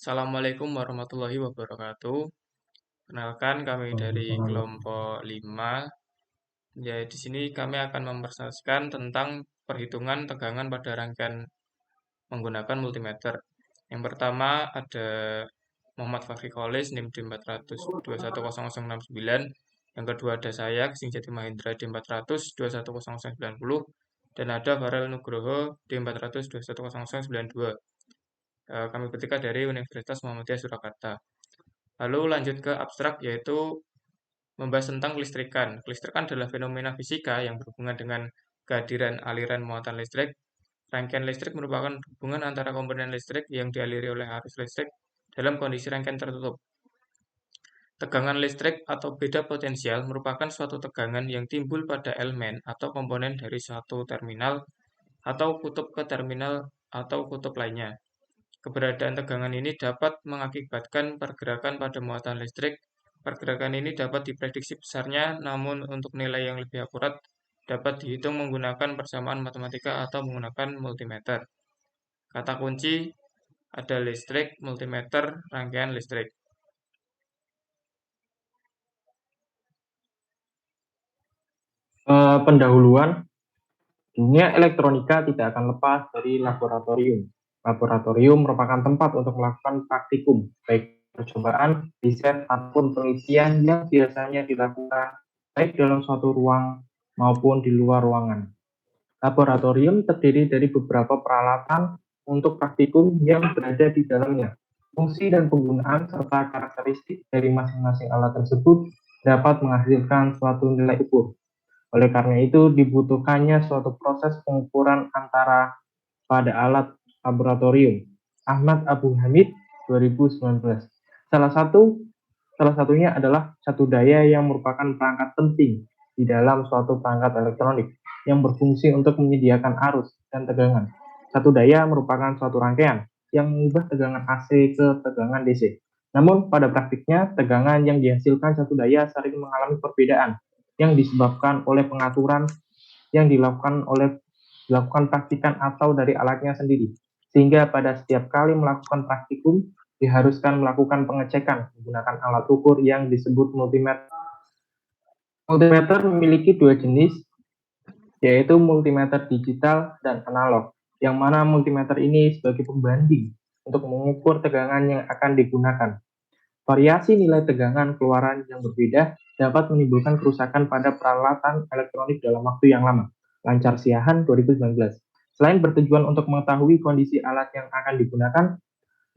Assalamualaikum warahmatullahi wabarakatuh. Kenalkan kami dari kelompok 5. Ya, di sini kami akan mempresentasikan tentang perhitungan tegangan pada rangkaian menggunakan multimeter. Yang pertama ada Muhammad Fakri Kholis NIM D400 Yang kedua ada saya Gising Jati Mahendra D400 dan ada Farel Nugroho D400 Kami bertiga dari Universitas Muhammadiyah Surakarta. Lalu lanjut ke abstrak, yaitu membahas tentang kelistrikan. Kelistrikan adalah fenomena fisika yang berhubungan dengan kehadiran aliran muatan listrik. Rangkaian listrik merupakan hubungan antara komponen listrik yang dialiri oleh arus listrik dalam kondisi rangkaian tertutup. Tegangan listrik atau beda potensial merupakan suatu tegangan yang timbul pada elemen atau komponen dari suatu terminal atau kutub ke terminal atau kutub lainnya. Keberadaan tegangan ini dapat mengakibatkan pergerakan pada muatan listrik. Pergerakan ini dapat diprediksi besarnya, namun untuk nilai yang lebih akurat dapat dihitung menggunakan persamaan matematika atau menggunakan multimeter. Kata kunci ada listrik, multimeter, rangkaian listrik. Pendahuluan, dunia elektronika tidak akan lepas dari laboratorium. Laboratorium merupakan tempat untuk melakukan praktikum, baik percobaan, riset, ataupun penelitian yang biasanya dilakukan baik dalam suatu ruang maupun di luar ruangan. Laboratorium terdiri dari beberapa peralatan untuk praktikum yang berada di dalamnya. Fungsi dan penggunaan serta karakteristik dari masing-masing alat tersebut dapat menghasilkan suatu nilai ukur. Oleh karena itu, dibutuhkannya suatu proses pengukuran antara pada alat laboratorium. Ahmad Abu Hamid, 2019. Salah satunya adalah satu daya yang merupakan perangkat penting di dalam suatu perangkat elektronik yang berfungsi untuk menyediakan arus dan tegangan. Satu daya merupakan suatu rangkaian yang mengubah tegangan AC ke tegangan DC. Namun pada praktiknya, tegangan yang dihasilkan satu daya sering mengalami perbedaan yang disebabkan oleh pengaturan yang dilakukan praktikan atau dari alatnya sendiri. Sehingga pada setiap kali melakukan praktikum, diharuskan melakukan pengecekan menggunakan alat ukur yang disebut multimeter. Multimeter memiliki dua jenis, yaitu multimeter digital dan analog, yang mana multimeter ini sebagai pembanding untuk mengukur tegangan yang akan digunakan. Variasi nilai tegangan keluaran yang berbeda dapat menimbulkan kerusakan pada peralatan elektronik dalam waktu yang lama. Lancar Siahan 2019. Selain bertujuan untuk mengetahui kondisi alat yang akan digunakan,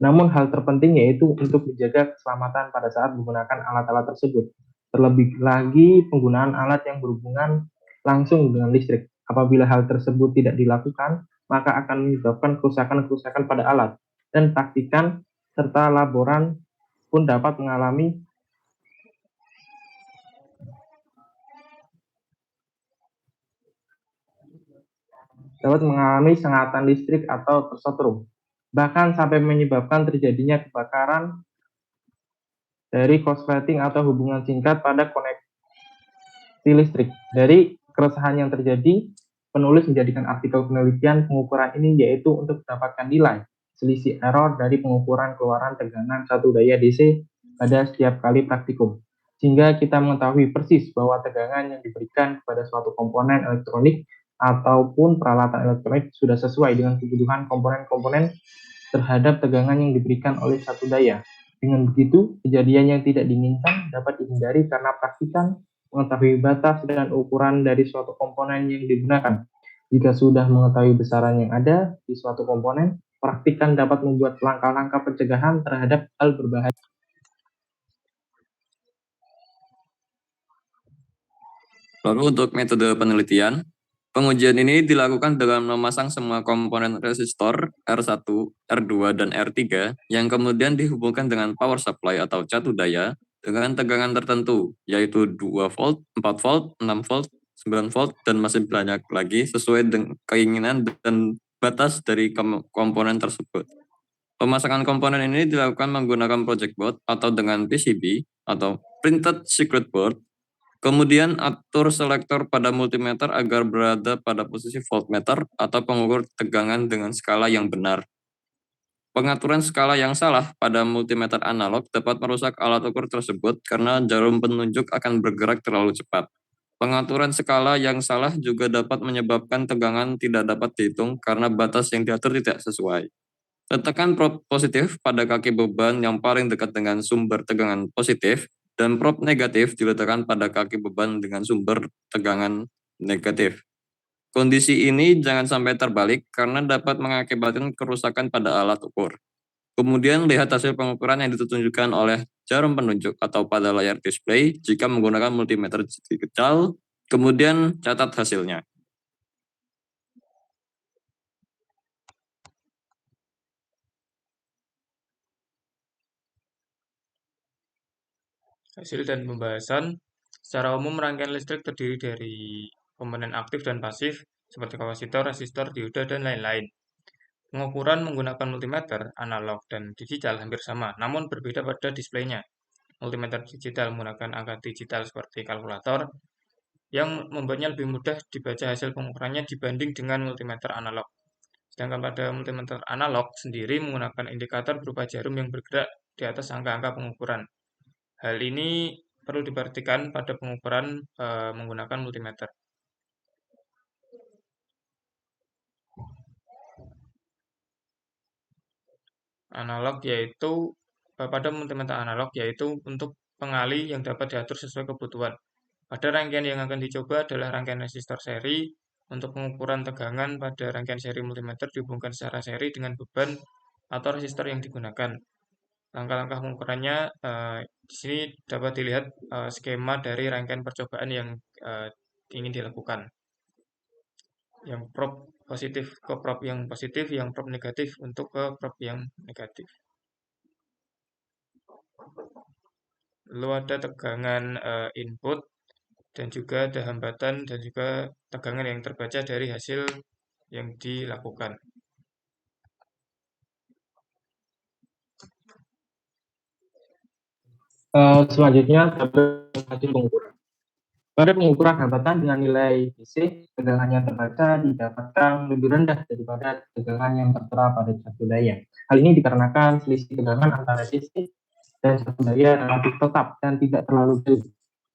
namun hal terpenting yaitu untuk menjaga keselamatan pada saat menggunakan alat-alat tersebut. Terlebih lagi penggunaan alat yang berhubungan langsung dengan listrik. Apabila hal tersebut tidak dilakukan, maka akan menyebabkan kerusakan-kerusakan pada alat. Dan praktikan serta laboran pun dapat mengalami sengatan listrik atau tersetrum, bahkan sampai menyebabkan terjadinya kebakaran dari korsleting atau hubungan singkat pada koneksi listrik. Dari keresahan yang terjadi, penulis menjadikan artikel penelitian pengukuran ini yaitu untuk mendapatkan nilai selisih error dari pengukuran keluaran tegangan satu daya DC pada setiap kali praktikum. Sehingga kita mengetahui persis bahwa tegangan yang diberikan kepada suatu komponen elektronik ataupun peralatan elektronik sudah sesuai dengan kebutuhan komponen-komponen terhadap tegangan yang diberikan oleh satu daya. Dengan begitu, kejadian yang tidak diinginkan dapat dihindari karena praktikan mengetahui batas dan ukuran dari suatu komponen yang digunakan. Jika sudah mengetahui besaran yang ada di suatu komponen, praktikan dapat membuat langkah-langkah pencegahan terhadap hal berbahaya. Lalu untuk metode penelitian, pengujian ini dilakukan dengan memasang semua komponen resistor R1, R2, dan R3 yang kemudian dihubungkan dengan power supply atau catu daya dengan tegangan tertentu, yaitu 2 volt, 4 volt, 6 volt, 9 volt, dan masih banyak lagi sesuai dengan keinginan dan batas dari komponen tersebut. Pemasangan komponen ini dilakukan menggunakan project board atau dengan PCB atau printed circuit board. Kemudian atur selektor pada multimeter agar berada pada posisi voltmeter atau pengukur tegangan dengan skala yang benar. Pengaturan skala yang salah pada multimeter analog dapat merusak alat ukur tersebut karena jarum penunjuk akan bergerak terlalu cepat. Pengaturan skala yang salah juga dapat menyebabkan tegangan tidak dapat dihitung karena batas yang diatur tidak sesuai. Letakkan prop positif pada kaki beban yang paling dekat dengan sumber tegangan positif dan prop negatif diletakkan pada kaki beban dengan sumber tegangan negatif. Kondisi ini jangan sampai terbalik karena dapat mengakibatkan kerusakan pada alat ukur. Kemudian lihat hasil pengukuran yang ditunjukkan oleh jarum penunjuk atau pada layar display jika menggunakan multimeter digital, kemudian catat hasilnya. Hasil dan pembahasan. Secara umum rangkaian listrik terdiri dari komponen aktif dan pasif seperti kapasitor, resistor, dioda, dan lain-lain. Pengukuran menggunakan multimeter, analog, dan digital hampir sama, namun berbeda pada displaynya. Multimeter digital menggunakan angka digital seperti kalkulator, yang membuatnya lebih mudah dibaca hasil pengukurannya dibanding dengan multimeter analog. Sedangkan pada multimeter analog sendiri menggunakan indikator berupa jarum yang bergerak di atas angka-angka pengukuran. Hal ini perlu diperhatikan pada pengukuran menggunakan multimeter. Analog yaitu pada multimeter analog yaitu untuk pengali yang dapat diatur sesuai kebutuhan. Pada rangkaian yang akan dicoba adalah rangkaian resistor seri. Untuk pengukuran tegangan pada rangkaian seri multimeter dihubungkan secara seri dengan beban atau resistor yang digunakan. Langkah-langkah pengukurannya di sini dapat dilihat skema dari rangkaian percobaan yang ingin dilakukan. Yang prop positif ke prop yang positif, yang prop negatif untuk ke prop yang negatif. Lalu ada tegangan input dan juga ada hambatan dan juga tegangan yang terbaca dari hasil yang dilakukan. Selanjutnya, hasil pengukuran. Pada pengukuran hambatan dengan nilai DC, tegangan yang terbaca didapatkan lebih rendah daripada tegangan yang tertera pada satu daya. Hal ini dikarenakan selisih tegangan antara DC dan satu daya relatif tetap dan tidak terlalu jauh.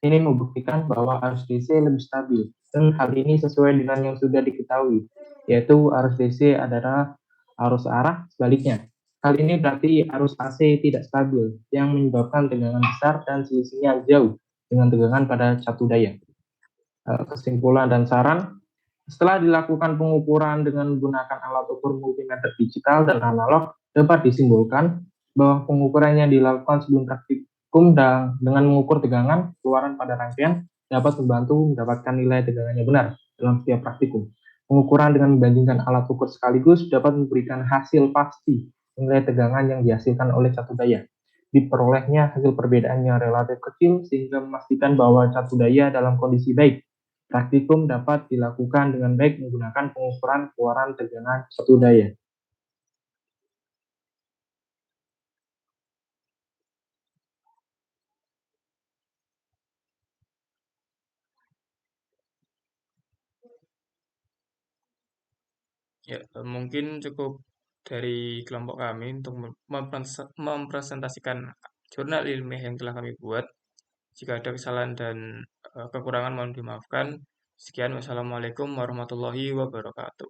Ini membuktikan bahwa arus DC lebih stabil, dan hal ini sesuai dengan yang sudah diketahui, yaitu arus DC adalah arus arah sebaliknya. Hal ini berarti arus AC tidak stabil, yang menyebabkan tegangan besar dan selisihnya jauh dengan tegangan pada satu daya. Kesimpulan dan saran, setelah dilakukan pengukuran dengan menggunakan alat ukur multimeter digital dan analog, dapat disimpulkan bahwa pengukurannya dilakukan sebelum praktikum dan dengan mengukur tegangan keluaran pada rangkaian dapat membantu mendapatkan nilai tegangannya benar dalam setiap praktikum. Pengukuran dengan membandingkan alat ukur sekaligus dapat memberikan hasil pasti nilai tegangan yang dihasilkan oleh satu daya. Diperolehnya hasil perbedaannya relatif kecil sehingga memastikan bahwa satu daya dalam kondisi baik. Praktikum dapat dilakukan dengan baik menggunakan pengukuran keluaran tegangan satu daya. Ya, mungkin cukup dari kelompok kami untuk mempresentasikan jurnal ilmiah yang telah kami buat. Jika ada kesalahan dan kekurangan mohon dimaafkan. Sekian, wassalamualaikum warahmatullahi wabarakatuh.